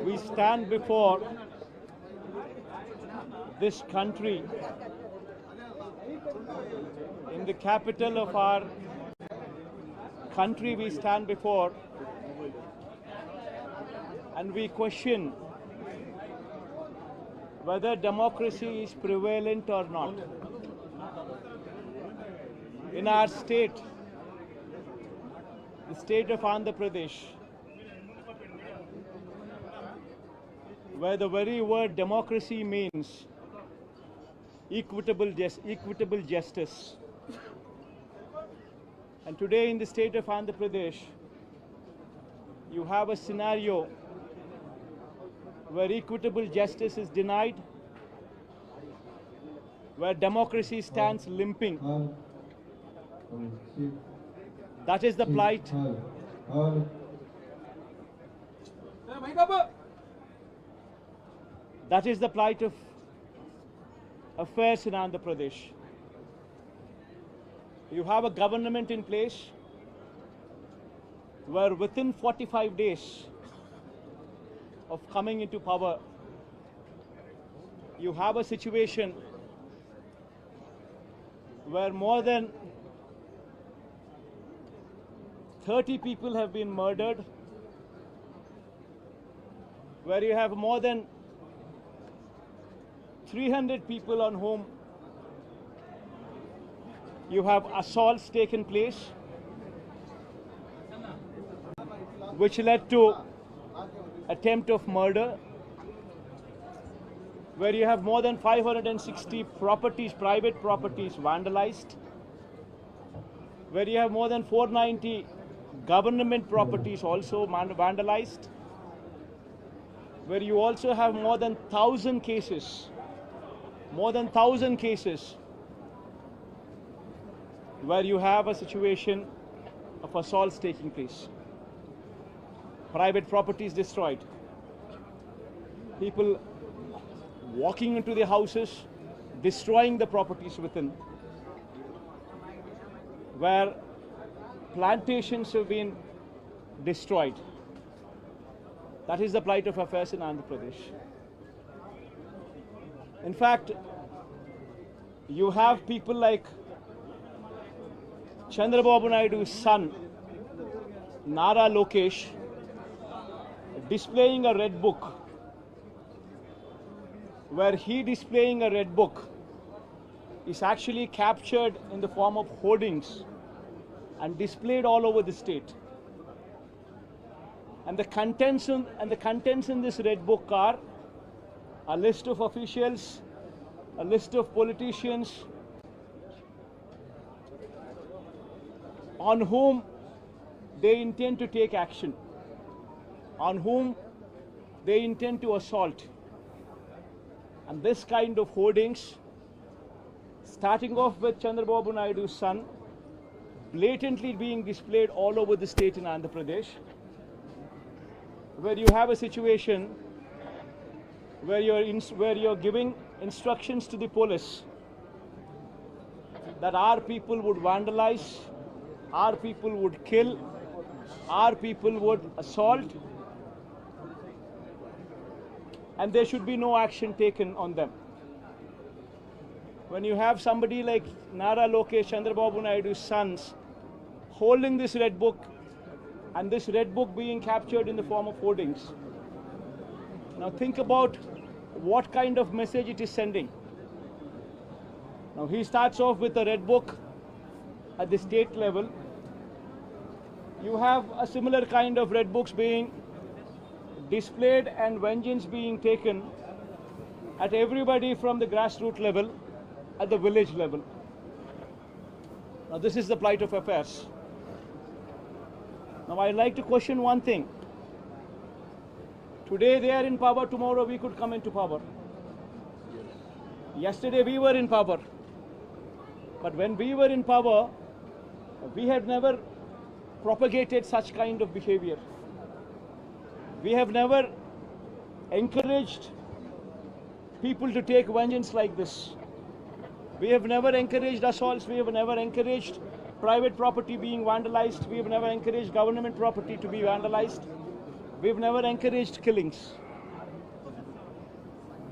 we stand before this country in the capital of our country. We stand before and we question whether democracy is prevalent or not. In our state, the state of Andhra Pradesh, where the very word democracy means equitable justice. And today in the state of Andhra Pradesh, you have a scenario where equitable justice is denied, where democracy stands limping. That is the plight. That is the plight of affairs in Andhra Pradesh. You have a government in place where within 45 days of coming into power, you have a situation where more than 30 people have been murdered, where you have more than 300 people on whom you have assaults taken place, which led to attempt of murder, where you have more than 560 properties, private properties vandalized, where you have more than 490 government properties also vandalized, where you also have more than 1,000 cases, where you have a situation of assaults taking place. Private properties destroyed. People walking into the houses, destroying the properties within. Where plantations have been destroyed. That is the plight of affairs in Andhra Pradesh. In fact, you have people like Chandrababu Naidu's son, Nara Lokesh, displaying a red book, where he displaying a red book is actually captured in the form of hoardings and displayed all over the state. And the contents in this red book are a list of officials, a list of politicians on whom they intend to take action, on whom they intend to assault. And this kind of hoardings, starting off with Chandrababu Naidu's son, blatantly being displayed all over the state in Andhra Pradesh, where you have a situation where you're giving instructions to the police that our people would vandalize, our people would kill, our people would assault, and there should be no action taken on them. When you have somebody like Nara Lokesh, Chandrababu Naidu's sons, holding this red book, and this red book being captured in the form of hoardings. Now think about what kind of message it is sending. Now he starts off with a red book at the state level. You have a similar kind of red books being displayed and vengeance being taken at everybody from the grassroots level, at the village level. Now this is the plight of affairs. Now I'd like to question one thing. Today they are in power, tomorrow we could come into power. Yesterday we were in power. But when we were in power, we had never propagated such kind of behavior. We have never encouraged people to take vengeance like this. We have never encouraged assaults. We have never encouraged private property being vandalized. We have never encouraged government property to be vandalized. We've never encouraged killings.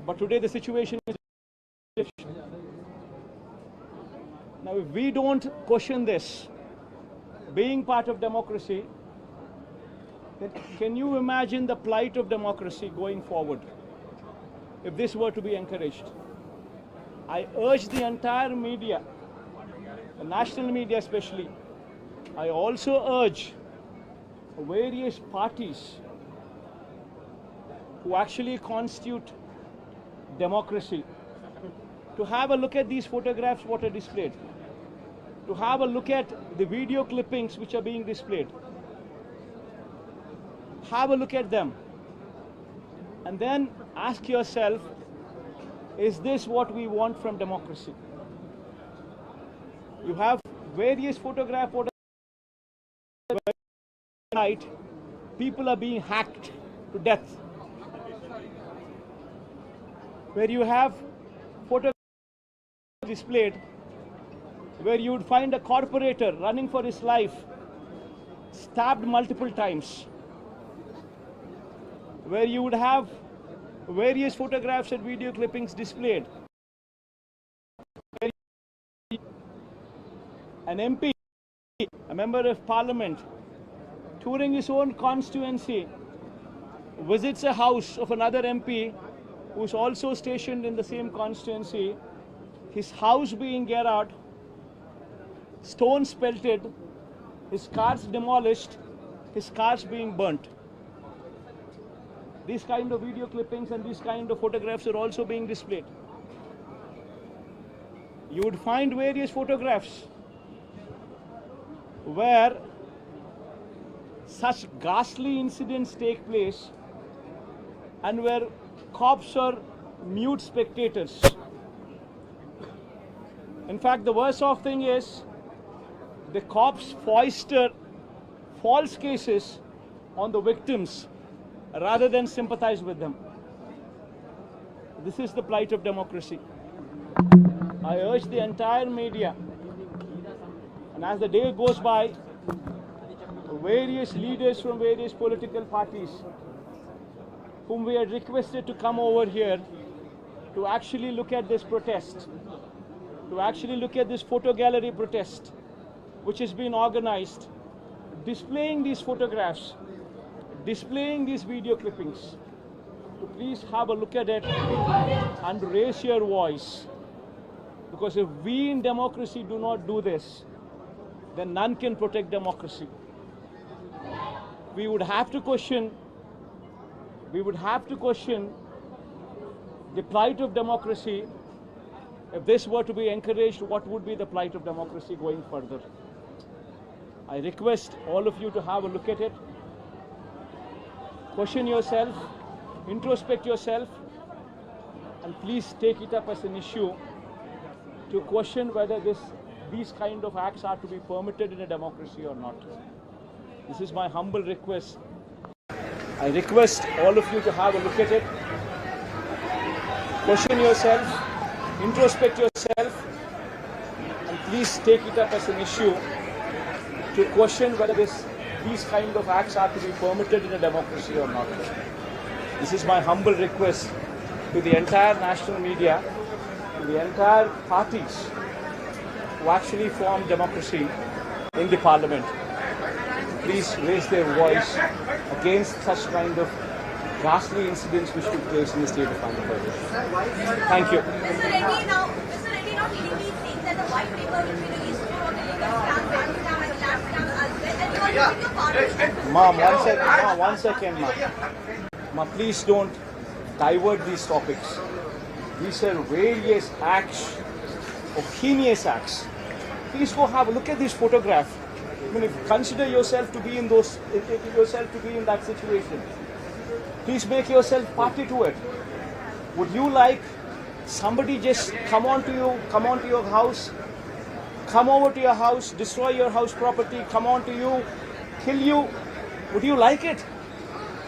But today the situation is different. Now, if we don't question this, being part of democracy, then can you imagine the plight of democracy going forward if this were to be encouraged? I urge the entire media, the national media especially, I also urge various parties who actually constitute democracy to have a look at these photographs what are displayed, to have a look at the video clippings which are being displayed. Have a look at them and then ask yourself, is this what we want from democracy? You have various photographs night, people are being hacked to death. Where you have photographs displayed where you would find a corporator running for his life, stabbed multiple times. Where you would have various photographs and video clippings displayed. An MP, a member of parliament, touring his own constituency, visits a house of another MP who's also stationed in the same constituency, his house being garroted, stones pelted, his cars demolished, his cars being burnt. These kind of video clippings and these kind of photographs are also being displayed. You would find various photographs where such ghastly incidents take place and where cops are mute spectators. In fact, the worst off thing is the cops foisted false cases on the victims rather than sympathize with them. This is the plight of democracy. I urge the entire media, and as the day goes by, various leaders from various political parties whom we had requested to come over here to actually look at this protest, to actually look at this photo gallery protest which has been organized, displaying these photographs, displaying these video clippings, to please have a look at it and raise your voice. Because if we in democracy do not do this, then none can protect democracy. We would have to question the plight of democracy. If this were to be encouraged, what would be the plight of democracy going further? I request all of you to have a look at it. Question yourself, introspect yourself, and please take it up as an issue to question whether these kind of acts are to be permitted in a democracy or not. This is my humble request. I request all of you to have a look at it. Question yourself, introspect yourself, and please take it up as an issue to question whether these kind of acts are to be permitted in a democracy or not. This is my humble request to the entire national media, to the entire parties who actually form democracy in the parliament. Please raise their voice against such kind of ghastly incidents which took place in the state of Andhra Pradesh. Thank you. Mr. Reddy, now illegally saying that the white paper will be released for illegal scam, bank scam and lab scam as well, and you are using your powers. Ma'am, one second, Ma, please don't divert these topics. These are various acts, heinous acts. Please go have a look at this photograph. I mean, if you consider yourself to be in that situation, please make yourself party to it. Would you like somebody just come onto your house, come over to your house, destroy your house property, come onto you, kill you? Would you like it?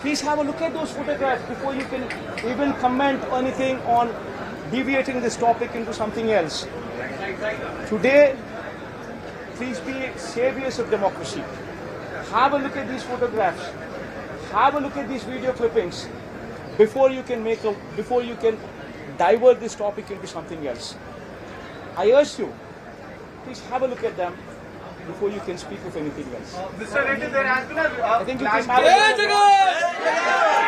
Please have a look at those photographs before you can even comment anything on deviating this topic into something else. Today, please be saviors of democracy. Have a look at these photographs. have a look at these video clippings before you can divert this topic into something else. I urge you, please have a look at them before you can speak of anything else. Mr. Reddy, there has been a I think you can have a look at them.